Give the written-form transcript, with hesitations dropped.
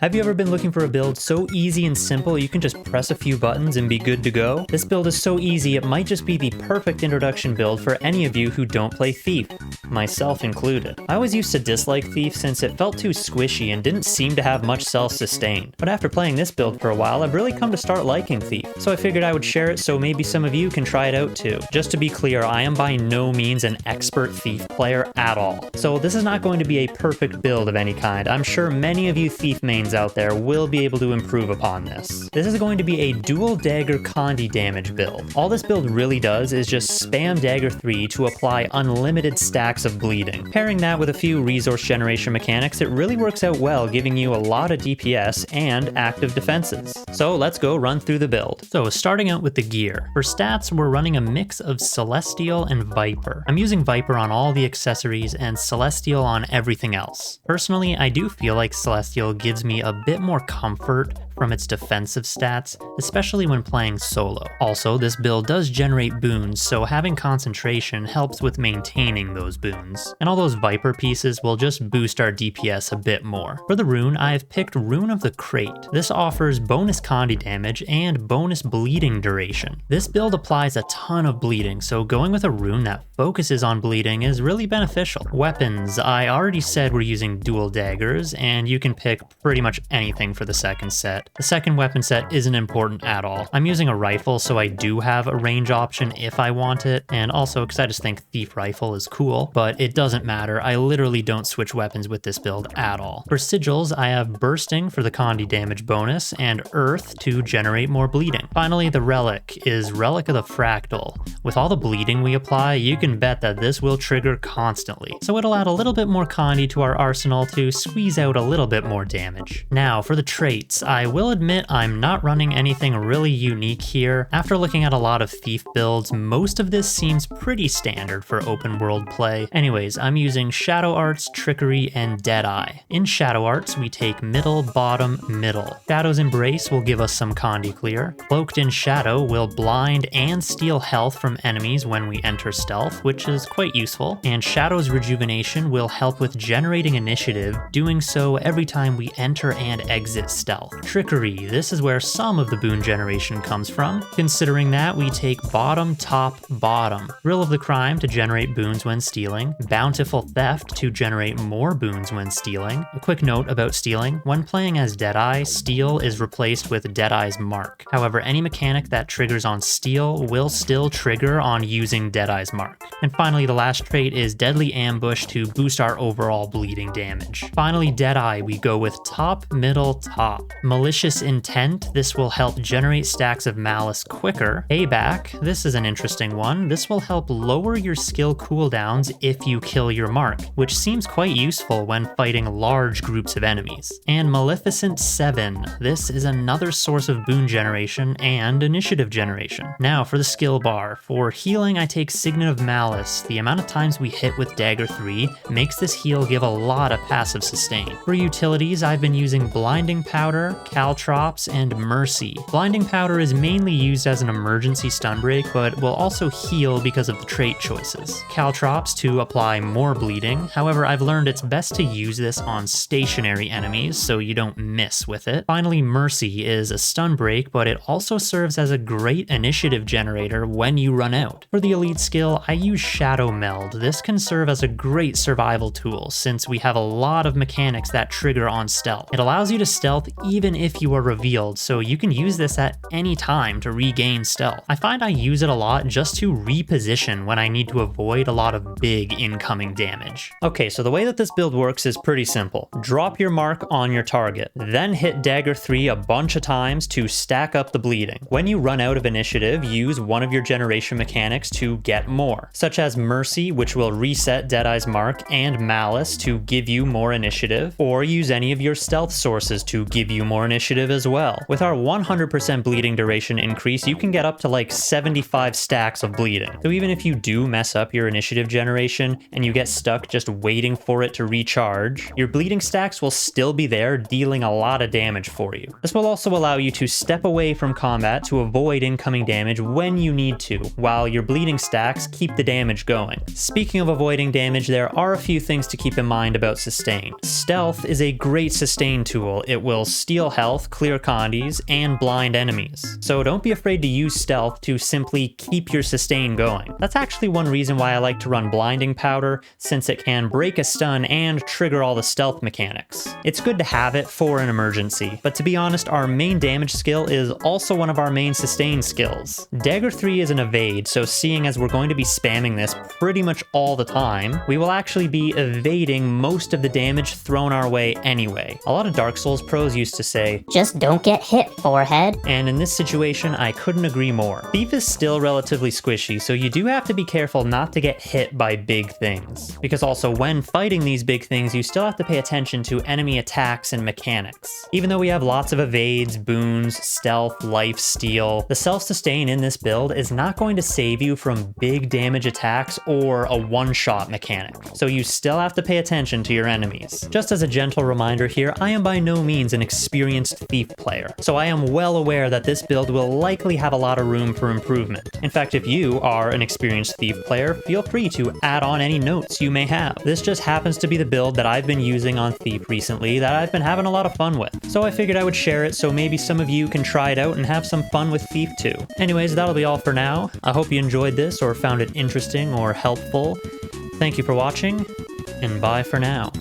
Have you ever been looking for a build so easy and simple you can just press a few buttons and be good to go? This build is so easy it might just be the perfect introduction build for any of you who don't play Thief, myself included. I always used to dislike Thief since it felt too squishy and didn't seem to have much self-sustain. But after playing this build for a while, I've really come to start liking Thief, so I figured I would share it so maybe some of you can try it out too. Just to be clear, I am by no means an expert Thief player at all, so this is not going to be a perfect build of any kind. I'm sure many of you Thief mains out there will be able to improve upon this. This is going to be a dual dagger condi damage build. All this build really does is just spam dagger 3 to apply unlimited stacks of bleeding. Pairing that with a few resource generation mechanics, it really works out well, giving you a lot of DPS and active defenses. So let's go run through the build. So starting out with the gear. For stats, we're running a mix of Celestial and Viper. I'm using Viper on all the accessories and Celestial on everything else. Personally, I do feel like Celestial gives me a bit more comfort from its defensive stats, especially when playing solo. Also, this build does generate boons, so having concentration helps with maintaining those boons. And all those Viper pieces will just boost our DPS a bit more. For the rune, I've picked Rune of the Crate. This offers bonus condi damage and bonus bleeding duration. This build applies a ton of bleeding, so going with a rune that focuses on bleeding is really beneficial. Weapons, I already said we're using dual daggers, and you can pick pretty much anything for the second set. The second weapon set isn't important at all. I'm using a rifle, so I do have a range option if I want it, and also because I just think Thief Rifle is cool, but it doesn't matter. I literally don't switch weapons with this build at all. For sigils, I have Bursting for the condi damage bonus, and Earth to generate more bleeding. Finally, the relic is Relic of the Fractal. With all the bleeding we apply, you can bet that this will trigger constantly, so it'll add a little bit more condi to our arsenal to squeeze out a little bit more damage. Now, for the traits, I will admit I'm not running anything really unique here. After looking at a lot of Thief builds, most of this seems pretty standard for open world play. Anyways, I'm using Shadow Arts, Trickery, and Deadeye. In Shadow Arts, we take middle, bottom, middle. Shadow's Embrace will give us some condi clear. Cloaked in Shadow will blind and steal health from enemies when we enter stealth, which is quite useful. And Shadow's Rejuvenation will help with generating initiative, doing so every time we enter and exit stealth. Trickery, this is where some of the boon generation comes from. Considering that, we take bottom, top, bottom. Thrill of the Crime to generate boons when stealing. Bountiful Theft to generate more boons when stealing. A quick note about stealing, when playing as Deadeye, steal is replaced with Deadeye's mark. However, any mechanic that triggers on steal will still trigger on using Deadeye's mark. And finally, the last trait is Deadly Ambush to boost our overall bleeding damage. Finally, Deadeye, we go with top, middle, top. Malicious Intent, this will help generate stacks of malice quicker. Payback, this is an interesting one. This will help lower your skill cooldowns if you kill your mark, which seems quite useful when fighting large groups of enemies. And Maleficent 7, this is another source of boon generation and initiative generation. Now for the skill bar. For healing, I take Signet of Malice. The amount of times we hit with Dagger 3 makes this heal give a lot of passive sustain. For utilities, I've been using Blinding Powder, Caltrops, and Mercy. Blinding Powder is mainly used as an emergency stun break, but will also heal because of the trait choices. Caltrops to apply more bleeding, however I've learned it's best to use this on stationary enemies so you don't miss with it. Finally, Mercy is a stun break, but it also serves as a great initiative generator when you run out. For the elite skill, I use Shadow Meld. This can serve as a great survival tool since we have a lot of mechanics that trigger on stealth. It allows you to stealth even if you are revealed, so you can use this at any time to regain stealth. I find I use it a lot just to reposition when I need to avoid a lot of big incoming damage. Okay, so the way that this build works is pretty simple. Drop your mark on your target, then hit Dagger 3 a bunch of times to stack up the bleeding. When you run out of initiative, use one of your generation mechanics to get more, such as Mercy, which will reset Deadeye's mark, and Malice to give you more initiative, or use any of your stealth sources to give you more initiative as well. With our 100% bleeding duration increase, you can get up to like 75 stacks of bleeding. So even if you do mess up your initiative generation and you get stuck just waiting for it to recharge, your bleeding stacks will still be there, dealing a lot of damage for you. This will also allow you to step away from combat to avoid incoming damage when you need to, while your bleeding stacks keep the damage going. Speaking of avoiding damage, there are a few things to keep in mind about sustain. Stealth is a great sustain sustain tool. It will steal health, clear condis, and blind enemies. So don't be afraid to use stealth to simply keep your sustain going. That's actually one reason why I like to run blinding powder, since it can break a stun and trigger all the stealth mechanics. It's good to have it for an emergency, but to be honest, our main damage skill is also one of our main sustain skills. Dagger 3 is an evade, so seeing as we're going to be spamming this pretty much all the time, we will actually be evading most of the damage thrown our way anyway. A lot of Dark Souls pros used to say, "Just don't get hit, forehead." And in this situation, I couldn't agree more. Thief is still relatively squishy, so you do have to be careful not to get hit by big things. Because also, when fighting these big things, you still have to pay attention to enemy attacks and mechanics. Even though we have lots of evades, boons, stealth, life steal, the self-sustain in this build is not going to save you from big damage attacks or a one-shot mechanic. So you still have to pay attention to your enemies. Just as a gentle reminder here, I am by no means an experienced Thief player, so I am well aware that this build will likely have a lot of room for improvement. In fact, if you are an experienced Thief player, feel free to add on any notes you may have. This just happens to be the build that I've been using on Thief recently that I've been having a lot of fun with. So I figured I would share it so maybe some of you can try it out and have some fun with Thief too. Anyways, that'll be all for now. I hope you enjoyed this or found it interesting or helpful. Thank you for watching, and bye for now.